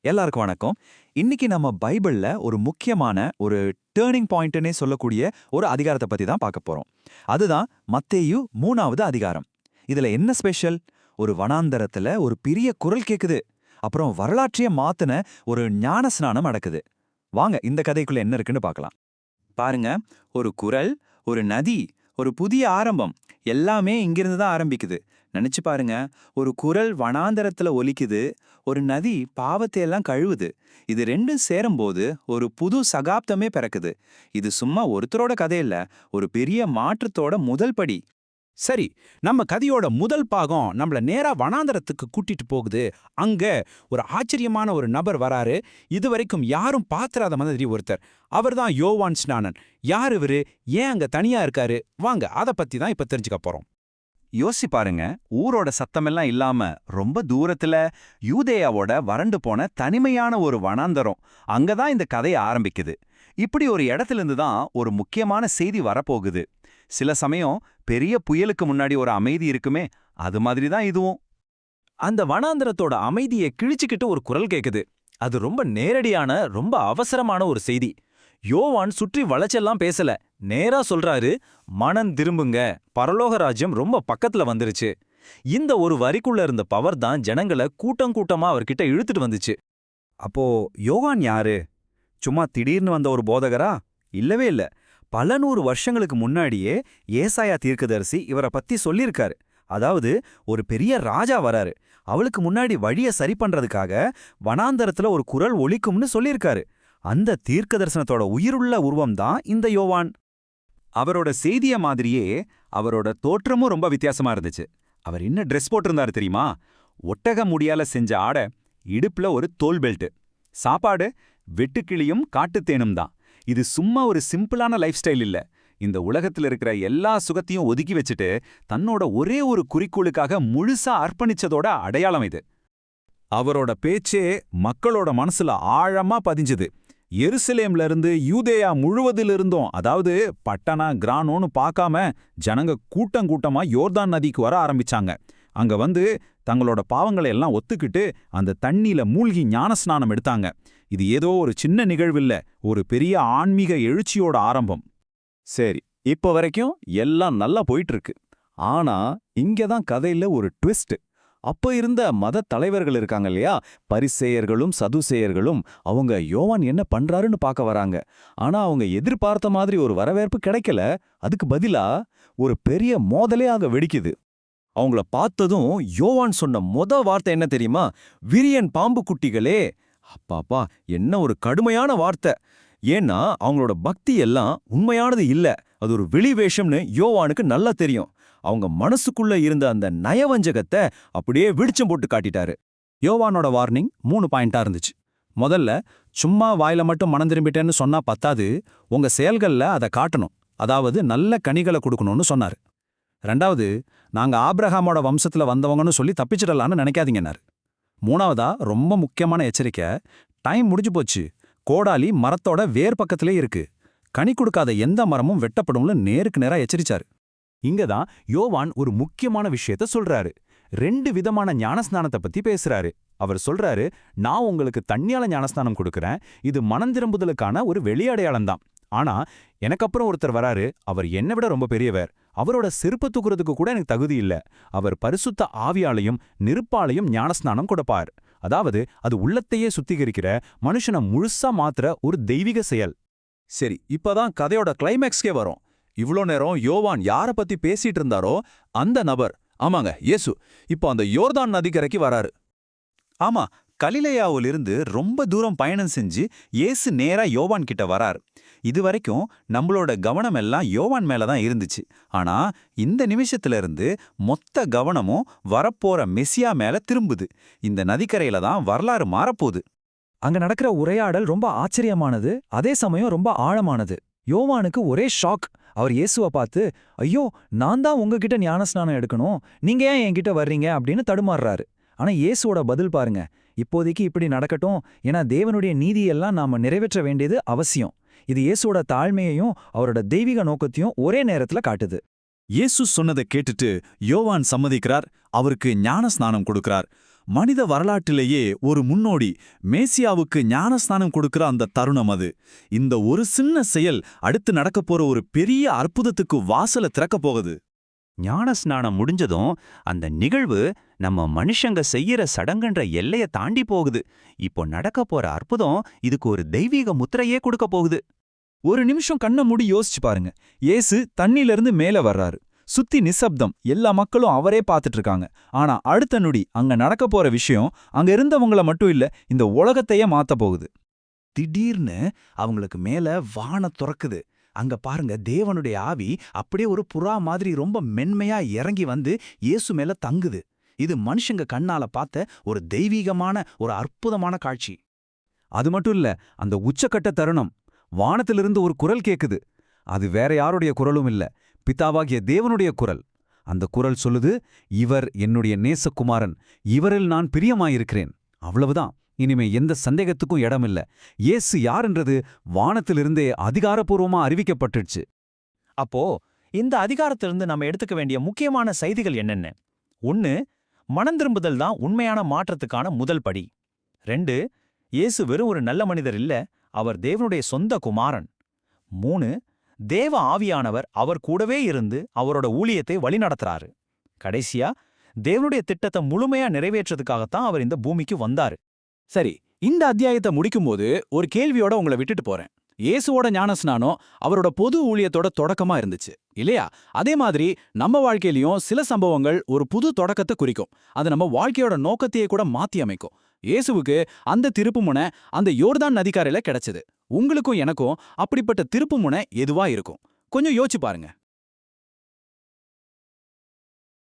எல்லாருக்கும் வணக்கம். இன்னைக்கு நம்ம பைபிள்ல ஒரு முக்கியமான ஒரு டர்னிங் பாயிண்ட்னே சொல்லக்கூடிய ஒரு அதிகாரத்தை பத்தி தான் பார்க்க போறோம். அதுதான் மத்தேயு 3வது அதிகாரம். இதுல என்ன ஸ்பெஷல்? ஒரு வனாந்தரத்துல ஒரு பெரிய குரல் கேக்குது. அப்புறம் வரலாற்றையே மாத்துன ஒரு ஞான ஸ்நானம் நடக்குது. வாங்க இந்த கதைக்குள்ள என்ன இருக்குன்னு பார்க்கலாம். பாருங்க, ஒரு குரல், ஒரு நதி, ஒரு புதிய ஆரம்பம் எல்லாமே இங்கிருந்து தான் ஆரம்பிக்குது. நினைச்சு பாருங்க, ஒரு குரல் வனாந்தரத்துல ஒலிக்குது, ஒரு நதி பாவத்தை எல்லாம் கழுவுது. இது ரெண்டும் சேரும்போது ஒரு புது சகாப்தமே பிறக்குது. இது சும்மா ஒருத்தரோட கதை இல்ல, ஒரு பெரிய மாற்றத்தோட முதல் படி. சரி, நம்ம கதையோட முதல் பாகம் நம்மள நேரா வனாந்தரத்துக்கு கூட்டிட்டு போகுது. அங்க ஒரு ஆச்சரியமான ஒரு நபர் வராரு. இதுவரைக்கும் யாரும் பாத்திராத மாதிரி ஒருத்தர். அவர்தான் யோவான் ஸ்நானன். யார் இவரு? ஏன் அங்க தனியா இருக்காரு? வாங்க அத பத்தி தான் இப்ப தெரிஞ்சுக்க போறோம். யோசி பாருங்க, ஊரோட சத்தமெல்லாம் இல்லாம ரொம்ப தூரத்துல யூதேயாவோட வறண்டு போன தனிமையான ஒரு வனாந்தரம். அங்கதான் இந்த கதையை ஆரம்பிக்குது. இப்படி ஒரு இடத்துல இருந்து தான் ஒரு முக்கியமான செய்தி வரப்போகுது. சில சமயம் பெரிய புயலுக்கு முன்னாடி ஒரு அமைதி இருக்குமே, அது மாதிரி தான் இதுவும். அந்த வனாந்தரத்தோட அமைதியை கிழிச்சுக்கிட்டு ஒரு குரல் கேக்குது. அது ரொம்ப நேரடியான, ரொம்ப அவசரமான ஒரு செய்தி. யோவான் சுற்றி வளைச்செல்லாம் பேசல, நேரா சொல்றாரு, மனம் திரும்புங்க, பரலோக ராஜ்யம் ரொம்ப பக்கத்துல வந்துருச்சு. இந்த ஒரு வரிக்குள்ள இருந்த பவர் தான் ஜனங்களை கூட்டம் கூட்டமா அவர்கிட்ட இழுத்துட்டு வந்துச்சு. அப்போ யோவான் யாரு? சும்மா திடீர்னு வந்த ஒரு போதகரா? இல்லவே இல்ல. பல 100 வருஷங்களுக்கு முன்னாடியே ஏசாயா தீர்க்கதரிசி இவரை பத்தி சொல்லியிருக்காரு. அதாவது ஒரு பெரிய ராஜா வராரு, அவளுக்கு முன்னாடி வழிய சரி பண்றதுக்காக வனாந்தரத்துல ஒரு குரல் ஒலிக்கும்னு சொல்லியிருக்காரு. அந்த தீர்க்க தரிசனத்தோட உயிருள்ள உருவம் தான் இந்த யோவான். அவரோட செய்திய மாதிரியே அவரோட தோற்றமும் ரொம்ப வித்தியாசமா இருந்துச்சு. அவர் என்ன ட்ரெஸ் போட்டிருந்தாரு தெரியுமா? ஒட்டக முடியால செஞ்ச ஆடை, இடுப்புல ஒரு தோல் பெல்ட். சாப்பாடு வெட்டுக்கிளியும் காட்டுத்தேனும் தான். இது சும்மா ஒரு சிம்பிளான லைஃப் ஸ்டைல் இல்ல. இந்த உலகத்துல இருக்கிற எல்லா சுகத்தையும் ஒதுக்கி வச்சுட்டு தன்னோட ஒரே ஒரு குறிக்கோளுக்காக முழுசா அர்ப்பணிச்சதோட அடையாளம் இது. அவரோட பேச்சே மக்களோட மனசுல ஆழமா பதிஞ்சுது. எருசலேம்ல இருந்து யூதேயா முழுவதிலிருந்தும், அதாவது பட்டணா கிரானோன்னு பார்க்காம ஜனங்க கூட்டம் கூட்டமா யோர்தான் நதிக்கு வர ஆரம்பிச்சாங்க. அங்க வந்து தங்களோட பாவங்களை எல்லாம் ஒத்துக்கிட்டு அந்த தண்ணியில மூழ்கி ஞானஸ்நானம் எடுத்தாங்க. இது ஏதோ ஒரு சின்ன நிகழ்வில்ல, ஒரு பெரிய ஆன்மீக எழுச்சியோட ஆரம்பம். சரி, இப்ப வரைக்கும் எல்லாம் நல்லா போயிட்டு இருக்கு. ஆனா இங்கதான் கதையில ஒரு ட்விஸ்ட். அப்ப இருந்த மத தலைவர்கள் இருக்காங்க இல்லையா, பரிசேயர்களும் சதுசேயர்களும், அவங்க யோவான் என்ன பண்றாருன்னு பார்க்க வராங்க. ஆனா அவங்க எதிர்பார்த்த மாதிரி ஒரு வரவேற்பு கிடைக்கல. அதுக்கு பதிலா ஒரு பெரிய மோதலே அங்க வெடிக்குது. அவங்கள பார்த்ததும் யோவான் சொன்ன வார்த்தை என்ன தெரியுமா? விரியன் பாம்பு குட்டிகளே! அப்பாப்பா, என்ன ஒரு கடுமையான வார்த்தை! ஏன்னா அவங்களோட பக்தி எல்லாம் உண்மையானது இல்ல, அது ஒரு வெளிவேஷம்னு யோவானுக்கு நல்லா தெரியும். அவங்க மனசுக்குள்ள இருந்த அந்த நயவஞ்சகத்தை அப்படியே விடிச்சம் போட்டு காட்டிட்டாரு. யோவானோட வார்னிங் 3 பாயிண்டா இருந்துச்சு. முதல்ல, சும்மா வாயில மட்டும் மனம் திரும்பிட்டேன்னு சொன்னா பத்தாது, உங்க செயல்கள்ல அதை காட்டணும். அதாவது நல்ல கனிகளை கொடுக்கணும்னு சொன்னாரு. ரெண்டாவது, நாங்க ஆபிரகாமோட வம்சத்துல வந்தவங்கன்னு சொல்லி தப்பிச்சிடலான்னு நினைக்காதீங்கன்னாரு. மூணாவதா, ரொம்ப முக்கியமான எச்சரிக்கை, டைம் முடிஞ்சு போச்சு, கோடாலி மரத்தோட வேர் பக்கத்திலே இருக்கு, கனி கொடுக்காத எந்த மரமும் வெட்டப்படும்னு நேருக்கு நேரா எச்சரிச்சாரு. இங்கதான் யோவான் ஒரு முக்கியமான விஷயத்த சொல்றாரு. 2 விதமான ஞானஸ்நானத்தை பத்தி பேசுறாரு. அவர் சொல்றாரு, நான் உங்களுக்கு தண்ணியால ஞானஸ்நானம் கொடுக்கறேன், இது மனந்திரும்புதலுக்கான ஒரு வெளியடையாளம் தான். ஆனா எனக்கப்புறம் ஒருத்தர் வராரு, அவர் என்னை விட ரொம்ப பெரியவர், அவரோட செருப்ப தூக்குறதுக்கு கூட எனக்கு தகுதி இல்ல. அவர் பரிசுத்த ஆவியாலையும் நெருப்பாலையும் ஞானஸ்நானம் கொடுப்பார். அதாவது அது உள்ளத்தையே சுத்திகரிக்கிற, மனுஷனை முழுசா மாத்துற ஒரு தெய்வீக செயல். சரி, இப்பதான் கதையோட கிளைமேக்ஸ்கே வரும். இவ்ளோ நேரம் யோவான் யார பத்தி பேசிட்டு இருந்தாரோ அந்த நபர், ஆமாங்க, இயேசு, இப்போ அந்த யோர்தான் நதிக்கரைக்கு வராரு. ஆமா, கலிலேயாவிலிருந்து ரொம்ப தூரம் பயணம் செஞ்சு இயேசு நேரா யோவான் கிட்ட வராரு. இதுவரைக்கும் நம்மளோட கவனம் எல்லாம் யோவான் மேல தான் இருந்துச்சு. ஆனா இந்த நிமிஷத்துல இருந்து மொத்த கவனமும் வரப்போற மெசியா மேல திரும்புது. இந்த நதிக்கரையில தான் வரலாறு மாறப்போகுது. அங்க நடக்கிற உரையாடல் ரொம்ப ஆச்சரியமானது, அதே சமயம் ரொம்ப ஆழமானது. யோவானுக்கு ஒரே ஷாக். அவர் இயேசுவை பார்த்து, ஐயோ, நான் தான் உங்ககிட்ட ஞானஸ்நானம் எடுக்கணும், நீங்க ஏன் என்கிட்ட வர்றீங்க அப்படின்னு தடுமாறுறாரு. ஆனா இயேசுவோட பதில் பாருங்க, இப்போதைக்கு இப்படி நடக்கட்டும், ஏன்னா தேவனுடைய நீதியெல்லாம் நாம நிறைவேற்ற வேண்டியது அவசியம். இது இயேசுவோட தாழ்மையையும் அவரோட தெய்வீக நோக்கத்தையும் ஒரே நேரத்துல காட்டுது. இயேசு சொன்னதை கேட்டுட்டு யோவான் சம்மதிக்கிறார், அவருக்கு ஞான ஸ்நானம் கொடுக்கிறார். மனித வரலாற்றிலேயே ஒரு முன்னோடி மேசியாவுக்கு ஞானஸ்நானம் கொடுக்கிற அந்த தருணம் அது. இந்த ஒரு சின்ன செயல் அடுத்து நடக்கப் போற ஒரு பெரிய அற்புதத்துக்கு வாசலை திறக்கப் போகுது. ஞானஸ்நானம் முடிஞ்சதும் அந்த நிகழ்வு நம்ம மனுஷங்க செய்யற சடங்குன்ற எல்லைய தாண்டி போகுது. இப்போ நடக்க போற அற்புதம் இதுக்கு ஒரு தெய்வீக முத்திரையே கொடுக்க போகுது. ஒரு நிமிஷம் கண்ணை மூடி யோசிச்சு பாருங்க. இயேசு தண்ணியிலிருந்து மேல வர்றாரு. சுத்தி நிசப்தம், எல்லா மக்களும் அவரே பார்த்துட்டு இருக்காங்க. ஆனா அடுத்த நொடி அங்க நடக்க போற விஷயம் அங்க இருந்தவங்கள மட்டும் இல்ல, இந்த உலகத்தையே மாத்த போகுது. திடீர்னு அவங்களுக்கு மேல வானம் துறக்குது. அங்க பாருங்க, தேவனுடைய ஆவி அப்படியே ஒரு புறா மாதிரி ரொம்ப மென்மையா இறங்கி வந்து இயேசு மேல தங்குது. இது மனுஷங்க கண்ணால பார்த்த ஒரு தெய்வீகமான ஒரு அற்புதமான காட்சி. அது மட்டும் இல்ல, அந்த உச்சக்கட்ட தருணம், வானத்திலிருந்து ஒரு குரல் கேக்குது. அது வேற யாருடைய குரலும் இல்ல, பிதாவாகிய தேவனுடைய குரல். அந்த குரல் சொல்லுது, இவர் என்னுடைய நேசகுமாரன், இவரில் நான் பிரியமாயிருக்கிறேன். அவ்வளவுதான். இனிமே எந்த சந்தேகத்துக்கும் இடமில்ல. இயேசு யாருன்றது வானத்திலிருந்தே அதிகாரப்பூர்வமா அறிவிக்கப்பட்டுடுச்சு. அப்போ இந்த அதிகாரத்திலிருந்து நம்ம எடுத்துக்க வேண்டிய முக்கியமான செய்திகள் என்னென்ன? 1. மனந்திரும்புதல் தான் உண்மையான மாற்றத்துக்கான முதல் படி. 2. இயேசு வெறும் ஒரு நல்ல மனிதர் இல்ல, அவர் தேவனுடைய சொந்த குமாரன். 3. தேவ ஆவியானவர் அவர் கூடவே இருந்து அவரோட ஊழியத்தை வழிநடத்துறாரு. கடைசியா, தேவனுடைய திட்டத்தை முழுமையா நிறைவேற்றதுக்காகத்தான் அவர் இந்த பூமிக்கு வந்தாரு. சரி, இந்த அத்தியாயத்தை முடிக்கும்போது ஒரு கேள்வியோட உங்களை விட்டுட்டு போறேன். இயேசுவோட ஞானஸ்நானம் அவரோட பொது ஊழியத்தோட தொடக்கமா இருந்துச்சு இல்லையா? அதே மாதிரி நம்ம வாழ்க்கையிலயும் சில சம்பவங்கள் ஒரு புது தொடக்கத்தை குறிக்கும். அது நம்ம வாழ்க்கையோட நோக்கத்தையே கூட மாத்தி அமைக்கும். இயேசுவுக்கு அந்த திருப்புமுனை அந்த யோர்தான் நதிக்கரையில கிடைச்சது. உங்களுக்கும் எனக்கும் அப்படிப்பட்ட திருப்புமுனை எதுவா இருக்கும்? கொஞ்சம் யோசிச்சு பாருங்க.